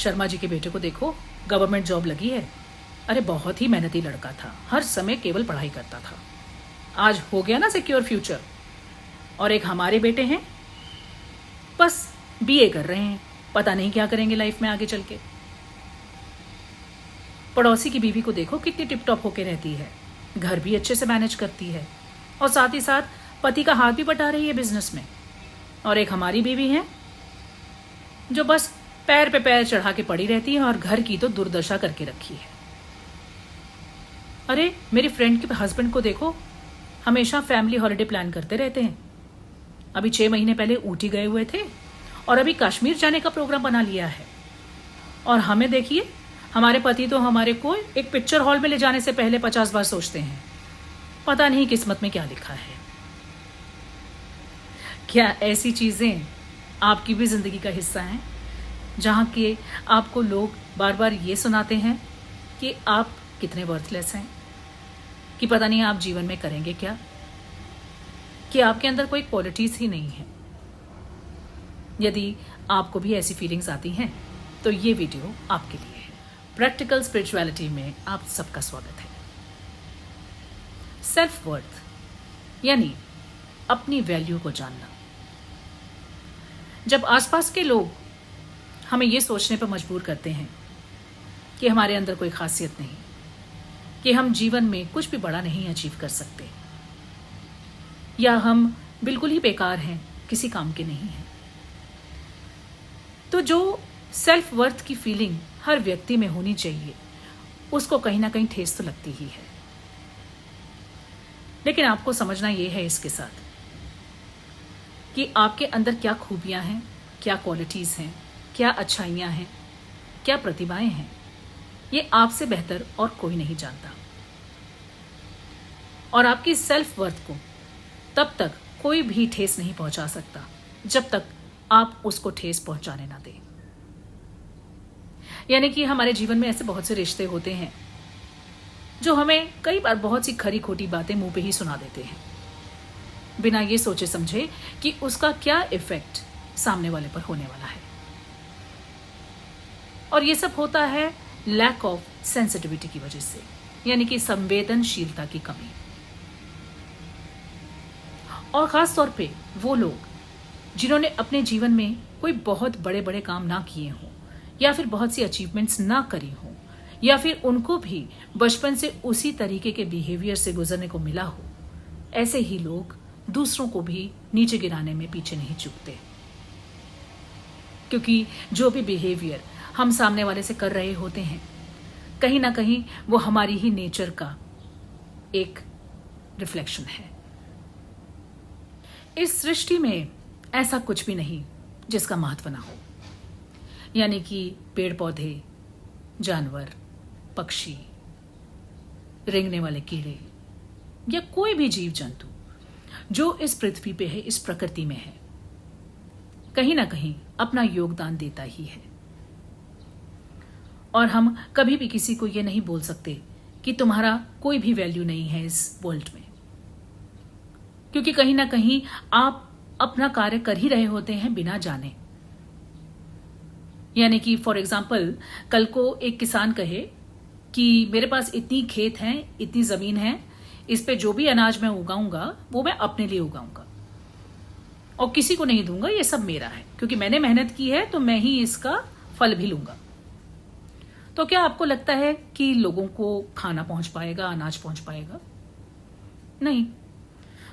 शर्मा जी के बेटे को देखो, गवर्नमेंट जॉब लगी है। अरे बहुत ही मेहनती लड़का था, हर समय केवल पढ़ाई करता था। आज हो गया ना सिक्योर फ्यूचर। और एक हमारे बेटे हैं, बस बीए कर रहे हैं, पता नहीं क्या करेंगे लाइफ में आगे चल के। पड़ोसी की बीवी को देखो, कितनी टिप टॉप होके रहती है, घर भी अच्छे से मैनेज करती है और साथ ही साथ पति का हाथ भी बटा रही है बिजनेस में। और एक हमारी बीवी है जो बस पैर पे पैर चढ़ा के पड़ी रहती है और घर की तो दुर्दशा करके रखी है। अरे मेरी फ्रेंड के हस्बैंड को देखो, हमेशा फैमिली हॉलिडे प्लान करते रहते हैं। अभी 6 महीने पहले ऊटी गए हुए थे और अभी कश्मीर जाने का प्रोग्राम बना लिया है। और हमें देखिए, हमारे पति तो हमारे को एक पिक्चर हॉल में ले जाने से पहले 50 बार सोचते हैं। पता नहीं किस्मत में क्या लिखा है। क्या ऐसी चीजें आपकी भी जिंदगी का हिस्सा हैं, जहां के आपको लोग बार बार ये सुनाते हैं कि आप कितने वर्थलेस हैं, कि पता नहीं आप जीवन में करेंगे क्या, कि आपके अंदर कोई क्वालिटीज ही नहीं है। यदि आपको भी ऐसी फीलिंग्स आती हैं तो ये वीडियो आपके लिए है। प्रैक्टिकल स्पिरिचुअलिटी में आप सबका स्वागत है। सेल्फ वर्थ यानी अपनी वैल्यू को जानना। जब आसपास के लोग हमें ये सोचने पर मजबूर करते हैं कि हमारे अंदर कोई खासियत नहीं, कि हम जीवन में कुछ भी बड़ा नहीं अचीव कर सकते, या हम बिल्कुल ही बेकार हैं, किसी काम के नहीं हैं, तो जो सेल्फ वर्थ की फीलिंग हर व्यक्ति में होनी चाहिए, उसको कहीं ना कहीं ठेस तो लगती ही है। लेकिन आपको समझना यह है इसके साथ कि आपके अंदर क्या खूबियां हैं, क्या क्वालिटीज हैं, क्या अच्छाइयां हैं, क्या प्रतिभाएं हैं, ये आपसे बेहतर और कोई नहीं जानता। और आपकी सेल्फ वर्थ को तब तक कोई भी ठेस नहीं पहुंचा सकता जब तक आप उसको ठेस पहुंचाने ना दें। यानी कि हमारे जीवन में ऐसे बहुत से रिश्ते होते हैं जो हमें कई बार बहुत सी खरी खोटी बातें मुंह पे ही सुना देते हैं, बिना ये सोचे समझे कि उसका क्या इफेक्ट सामने वाले पर होने वाला है। और ये सब होता है लैक ऑफ सेंसिटिविटी की वजह से, यानी कि संवेदनशीलता की कमी। और खास तौर पे वो लोग जिन्होंने अपने जीवन में कोई बहुत बड़े बड़े काम ना किए हों, या फिर बहुत सी अचीवमेंट्स ना करी हों, या फिर उनको भी बचपन से उसी तरीके के बिहेवियर से गुजरने को मिला हो, ऐसे ही लोग दूसरों को भी नीचे गिराने में पीछे नहीं चूकते। क्योंकि जो भी बिहेवियर हम सामने वाले से कर रहे होते हैं, कहीं ना कहीं वो हमारी ही नेचर का एक रिफ्लेक्शन है। इस सृष्टि में ऐसा कुछ भी नहीं जिसका महत्व ना हो। यानी कि पेड़ पौधे, जानवर, पक्षी, रेंगने वाले कीड़े या कोई भी जीव जंतु जो इस पृथ्वी पे है, इस प्रकृति में है, कहीं ना कहीं अपना योगदान देता ही है। और हम कभी भी किसी को ये नहीं बोल सकते कि तुम्हारा कोई भी वैल्यू नहीं है इस वर्ल्ड में, क्योंकि कहीं ना कहीं आप अपना कार्य कर ही रहे होते हैं बिना जाने। यानी कि फॉर एग्जाम्पल, कल को एक किसान कहे कि मेरे पास इतनी खेत हैं, इतनी जमीन है, इस पे जो भी अनाज मैं उगाऊंगा वो मैं अपने लिए उगाऊंगा और किसी को नहीं दूंगा, ये सब मेरा है, क्योंकि मैंने मेहनत की है तो मैं ही इसका फल भी लूंगा। तो क्या आपको लगता है कि लोगों को खाना पहुंच पाएगा, अनाज पहुंच पाएगा? नहीं।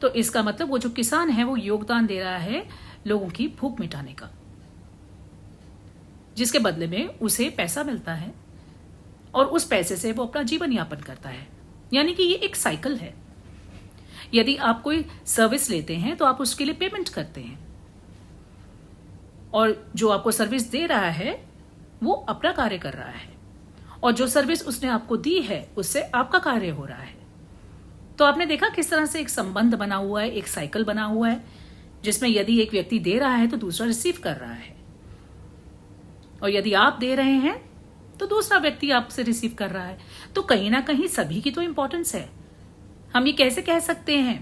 तो इसका मतलब वो जो किसान है वो योगदान दे रहा है लोगों की भूख मिटाने का, जिसके बदले में उसे पैसा मिलता है और उस पैसे से वो अपना जीवन यापन करता है। यानी कि ये एक साइकिल है। यदि आप कोई सर्विस लेते हैं तो आप उसके लिए पेमेंट करते हैं, और जो आपको सर्विस दे रहा है वो अपना कार्य कर रहा है, और जो सर्विस उसने आपको दी है उससे आपका कार्य हो रहा है। तो आपने देखा किस तरह से एक संबंध बना हुआ है, एक साइकिल बना हुआ है, जिसमें यदि एक व्यक्ति दे रहा है तो दूसरा रिसीव कर रहा है, और यदि आप दे रहे हैं तो दूसरा व्यक्ति आपसे रिसीव कर रहा है। तो कहीं ना कहीं सभी की तो इंपॉर्टेंस है। हम ये कैसे कह सकते हैं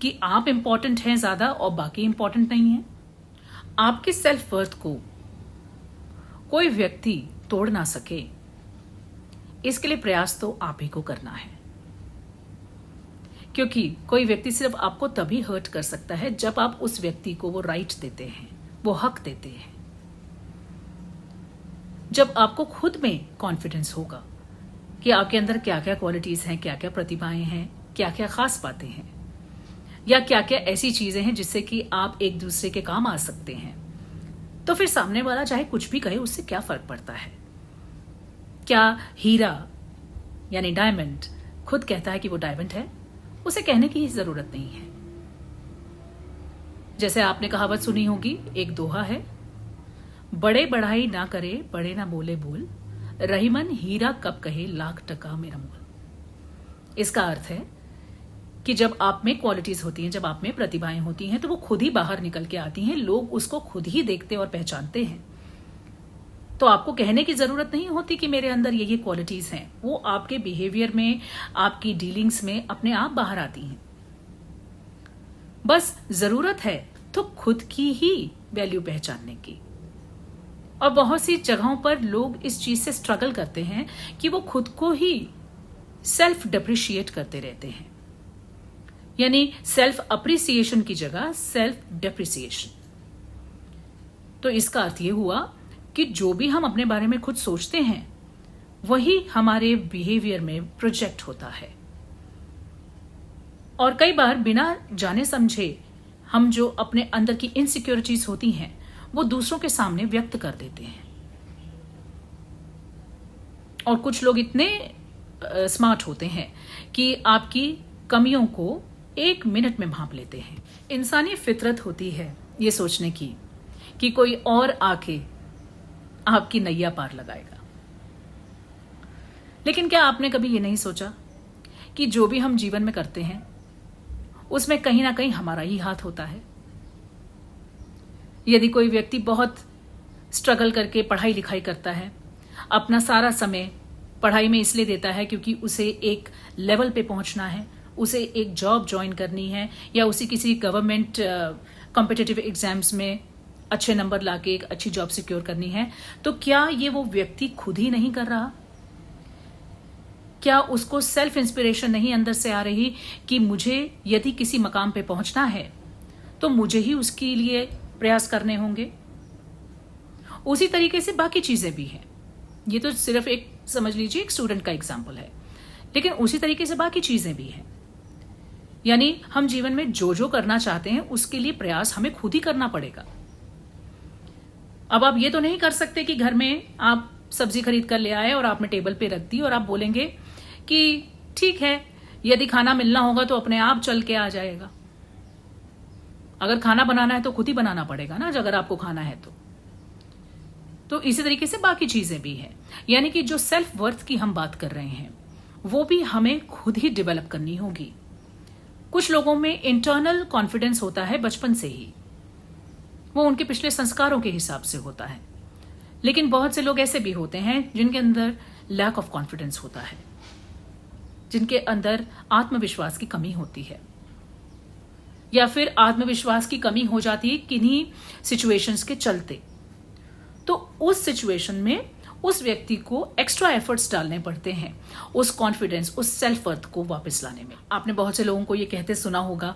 कि आप इंपॉर्टेंट हैं ज्यादा और बाकी इंपॉर्टेंट नहीं है? आपके सेल्फ वर्थ को कोई व्यक्ति तोड़ ना सके, इसके लिए प्रयास तो आप ही को करना है। क्योंकि कोई व्यक्ति सिर्फ आपको तभी हर्ट कर सकता है जब आप उस व्यक्ति को वो राइट देते हैं, वो हक देते हैं। जब आपको खुद में कॉन्फिडेंस होगा कि आपके अंदर क्या क्या क्वालिटीज हैं, क्या क्या प्रतिभाएं हैं, क्या क्या खास बातें हैं, या क्या क्या ऐसी चीजें हैं जिससे कि आप एक दूसरे के काम आ सकते हैं, तो फिर सामने वाला चाहे कुछ भी कहे, उससे क्या फर्क पड़ता है। क्या हीरा यानी डायमंड खुद कहता है कि वो डायमंड है? उसे कहने की जरूरत नहीं है। जैसे आपने कहावत सुनी होगी, एक दोहा है, बड़े बढ़ाई ना करे, बड़े ना बोले बोल, रही मन हीरा कब कहे, लाख टका मेरा मोल। इसका अर्थ है कि जब आप में क्वालिटीज होती हैं, जब आप में प्रतिभाएं होती हैं, तो वो खुद ही बाहर निकल के आती हैं, लोग उसको खुद ही देखते और पहचानते हैं। तो आपको कहने की जरूरत नहीं होती कि मेरे अंदर ये क्वालिटीज हैं, वो आपके बिहेवियर में, आपकी डीलिंग्स में अपने आप बाहर आती हैं। बस जरूरत है तो खुद की ही वैल्यू पहचानने की। और बहुत सी जगहों पर लोग इस चीज से स्ट्रगल करते हैं कि वो खुद को ही सेल्फ डेप्रिशिएट करते रहते हैं, यानी सेल्फ अप्रिसिएशन की जगह सेल्फ डेप्रिसिएशन। तो इसका अर्थ ये हुआ कि जो भी हम अपने बारे में खुद सोचते हैं वही हमारे बिहेवियर में प्रोजेक्ट होता है। और कई बार बिना जाने समझे हम जो अपने अंदर की इनसिक्योरिटीज होती हैं वो दूसरों के सामने व्यक्त कर देते हैं। और कुछ लोग इतने स्मार्ट होते हैं कि आपकी कमियों को 1 मिनट में भांप लेते हैं। इंसानी फितरत होती है ये सोचने की कि कोई और आके आपकी नैया पार लगाएगा। लेकिन क्या आपने कभी ये नहीं सोचा कि जो भी हम जीवन में करते हैं उसमें कहीं ना कहीं हमारा ही हाथ होता है। यदि कोई व्यक्ति बहुत स्ट्रगल करके पढ़ाई लिखाई करता है, अपना सारा समय पढ़ाई में इसलिए देता है क्योंकि उसे एक लेवल पे पहुंचना है, उसे एक जॉब ज्वाइन करनी है, या उसे किसी गवर्नमेंट कॉम्पिटिटिव एग्जाम्स में अच्छे नंबर लाके एक अच्छी जॉब सिक्योर करनी है, तो क्या ये वो व्यक्ति खुद ही नहीं कर रहा? क्या उसको सेल्फ इंस्पिरेशन नहीं अंदर से आ रही कि मुझे यदि किसी मकाम पे पहुंचना है तो मुझे ही उसके लिए प्रयास करने होंगे? उसी तरीके से बाकी चीजें भी हैं। ये तो सिर्फ एक समझ लीजिए एक स्टूडेंट का एग्जाम्पल है, लेकिन उसी तरीके से बाकी चीजें भी हैं। यानी हम जीवन में जो जो करना चाहते हैं उसके लिए प्रयास हमें खुद ही करना पड़ेगा। अब आप ये तो नहीं कर सकते कि घर में आप सब्जी खरीद कर ले आए और आपने टेबल पे रख दी और आप बोलेंगे कि ठीक है, यदि खाना मिलना होगा तो अपने आप चल के आ जाएगा। अगर खाना बनाना है तो खुद ही बनाना पड़ेगा ना, अगर आपको खाना है तो इसी तरीके से बाकी चीजें भी हैं। यानी कि जो सेल्फ वर्थ की हम बात कर रहे हैं वो भी हमें खुद ही डेवलप करनी होगी। कुछ लोगों में इंटरनल कॉन्फिडेंस होता है बचपन से ही, वो उनके पिछले संस्कारों के हिसाब से होता है। लेकिन बहुत से लोग ऐसे भी होते हैं जिनके अंदर लैक ऑफ कॉन्फिडेंस होता है, जिनके अंदर आत्मविश्वास की कमी होती है, या फिर आत्मविश्वास की कमी हो जाती है किन्हीं सिचुएशंस के चलते। तो उस सिचुएशन में उस व्यक्ति को एक्स्ट्रा एफर्ट्स डालने पड़ते हैं उस कॉन्फिडेंस, उस सेल्फ वर्थ को वापस लाने में। आपने बहुत से लोगों को ये कहते सुना होगा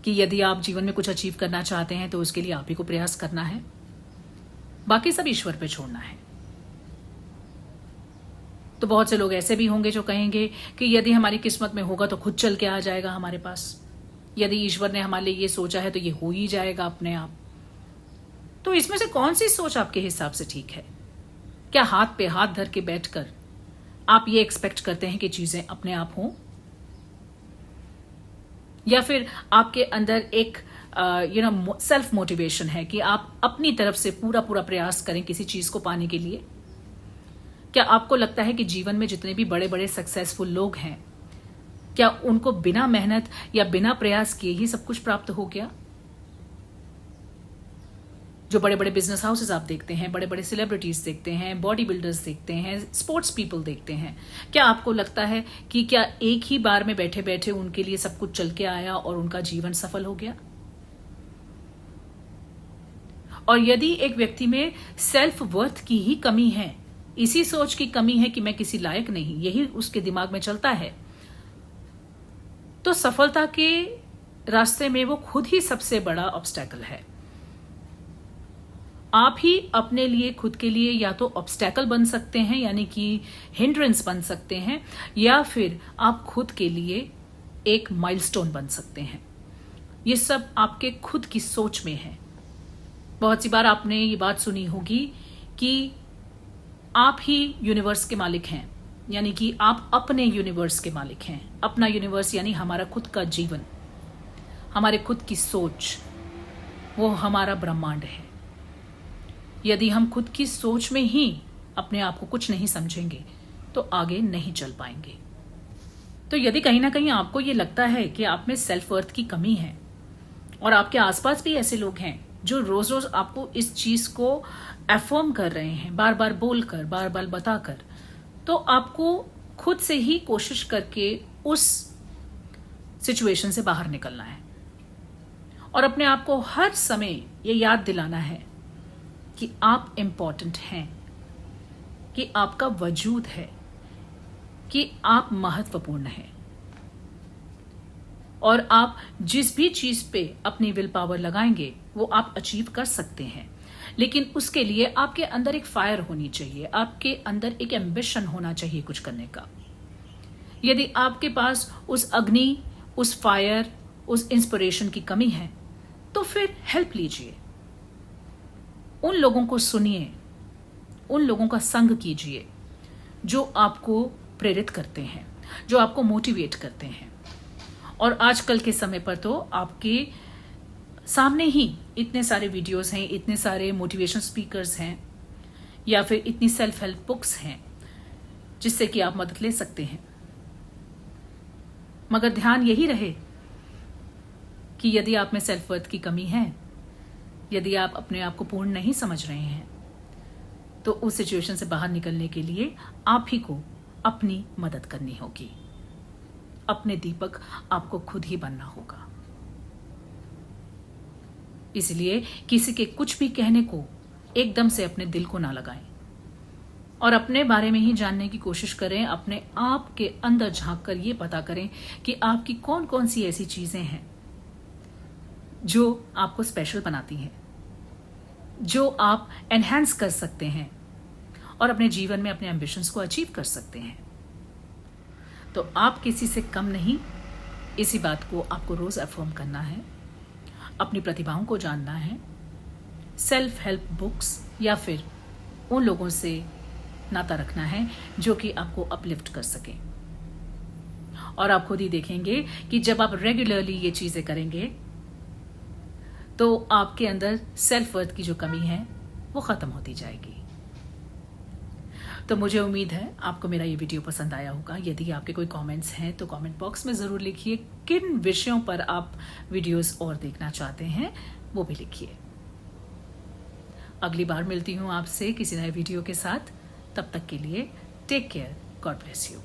कि यदि आप जीवन में कुछ अचीव करना चाहते हैं तो उसके लिए आप ही को प्रयास करना है, बाकी सब ईश्वर पे छोड़ना है। तो बहुत से लोग ऐसे भी होंगे जो कहेंगे कि यदि हमारी किस्मत में होगा तो खुद चल के आ जाएगा हमारे पास, यदि ईश्वर ने हमारे लिए ये सोचा है तो ये हो ही जाएगा अपने आप। तो इसमें से कौन सी सोच आपके हिसाब से ठीक है? क्या हाथ पे हाथ धर के बैठकर आप ये एक्सपेक्ट करते हैं कि चीजें अपने आप हों, या फिर आपके अंदर एक सेल्फ मोटिवेशन है कि आप अपनी तरफ से पूरा पूरा प्रयास करें किसी चीज को पाने के लिए? क्या आपको लगता है कि जीवन में जितने भी बड़े बड़े सक्सेसफुल लोग हैं, क्या उनको बिना मेहनत या बिना प्रयास किए ही सब कुछ प्राप्त हो गया? जो बड़े बड़े बिजनेस हाउसेस आप देखते हैं, बड़े बड़े सेलिब्रिटीज देखते हैं, बॉडी बिल्डर्स देखते हैं, स्पोर्ट्स पीपल देखते हैं, क्या आपको लगता है कि क्या एक ही बार में बैठे बैठे उनके लिए सब कुछ चल के आया और उनका जीवन सफल हो गया? और यदि एक व्यक्ति में सेल्फ वर्थ की ही कमी है इसी सोच की कमी है कि मैं किसी लायक नहीं, यही उसके दिमाग में चलता है, तो सफलता के रास्ते में वो खुद ही सबसे बड़ा ऑब्स्टैकल है। आप ही अपने लिए, खुद के लिए या तो ऑब्स्टैकल बन सकते हैं, यानी कि हिंड्रेंस बन सकते हैं, या फिर आप खुद के लिए एक माइलस्टोन बन सकते हैं। ये सब आपके खुद की सोच में है। बहुत सी बार आपने ये बात सुनी होगी कि आप ही यूनिवर्स के मालिक हैं, यानी कि आप अपने यूनिवर्स के मालिक हैं। अपना यूनिवर्स यानी हमारा खुद का जीवन, हमारे खुद की सोच, वो हमारा ब्रह्मांड है। यदि हम खुद की सोच में ही अपने आप को कुछ नहीं समझेंगे तो आगे नहीं चल पाएंगे। तो यदि कहीं ना कहीं आपको ये लगता है कि आप में सेल्फ वर्थ की कमी है और आपके आसपास भी ऐसे लोग हैं जो रोज रोज आपको इस चीज को अफर्म कर रहे हैं, बार बार बोलकर, बार बार बताकर, तो आपको खुद से ही कोशिश करके उस सिचुएशन से बाहर निकलना है और अपने आप को हर समय ये याद दिलाना है कि आप इम्पॉर्टेंट हैं, कि आपका वजूद है, कि आप महत्वपूर्ण हैं और आप जिस भी चीज पे अपनी विल पावर लगाएंगे वो आप अचीव कर सकते हैं। लेकिन उसके लिए आपके अंदर एक फायर होनी चाहिए, आपके अंदर एक एम्बिशन होना चाहिए कुछ करने का। यदि आपके पास उस अग्नि, उस फायर, उस इंस्पिरेशन की कमी है तो फिर हेल्प लीजिए। उन लोगों को सुनिए, उन लोगों का संग कीजिए जो आपको प्रेरित करते हैं, जो आपको मोटिवेट करते हैं। और आजकल के समय पर तो आपके सामने ही इतने सारे वीडियोस हैं, इतने सारे मोटिवेशन स्पीकर्स हैं, या फिर इतनी सेल्फ हेल्प बुक्स हैं जिससे कि आप मदद ले सकते हैं। मगर ध्यान यही रहे कि यदि आप में सेल्फ वर्थ की कमी है, यदि आप अपने आप को पूर्ण नहीं समझ रहे हैं, तो उस सिचुएशन से बाहर निकलने के लिए आप ही को अपनी मदद करनी होगी। अपने दीपक आपको खुद ही बनना होगा। इसलिए किसी के कुछ भी कहने को एकदम से अपने दिल को ना लगाएं और अपने बारे में ही जानने की कोशिश करें। अपने आप के अंदर झांक कर ये पता करें कि आपकी कौन कौन सी ऐसी चीजें हैं जो आपको स्पेशल बनाती हैं, जो आप एनहांस कर सकते हैं और अपने जीवन में अपने एम्बिशंस को अचीव कर सकते हैं। तो आप किसी से कम नहीं, इसी बात को आपको रोज अफर्म करना है। अपनी प्रतिभाओं को जानना है, सेल्फ हेल्प बुक्स या फिर उन लोगों से नाता रखना है जो कि आपको अपलिफ्ट कर सके। और आप खुद ही देखेंगे कि जब आप रेगुलरली ये चीजें करेंगे तो आपके अंदर सेल्फ वर्थ की जो कमी है वो खत्म होती जाएगी। तो मुझे उम्मीद है आपको मेरा ये वीडियो पसंद आया होगा। यदि आपके कोई कमेंट्स हैं तो कमेंट बॉक्स में जरूर लिखिए। किन विषयों पर आप वीडियोस और देखना चाहते हैं वो भी लिखिए। अगली बार मिलती हूँ आपसे किसी नए वीडियो के साथ। तब तक के लिए take care, God bless you.